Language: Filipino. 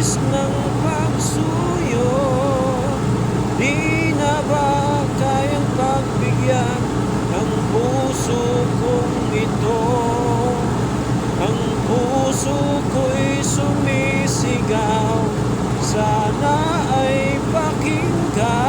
bilis ng pagsuyo, di na ba kayang pagbigyan ng puso kong ito? Ang puso ko'y sumisigaw, sana ay pakinggan.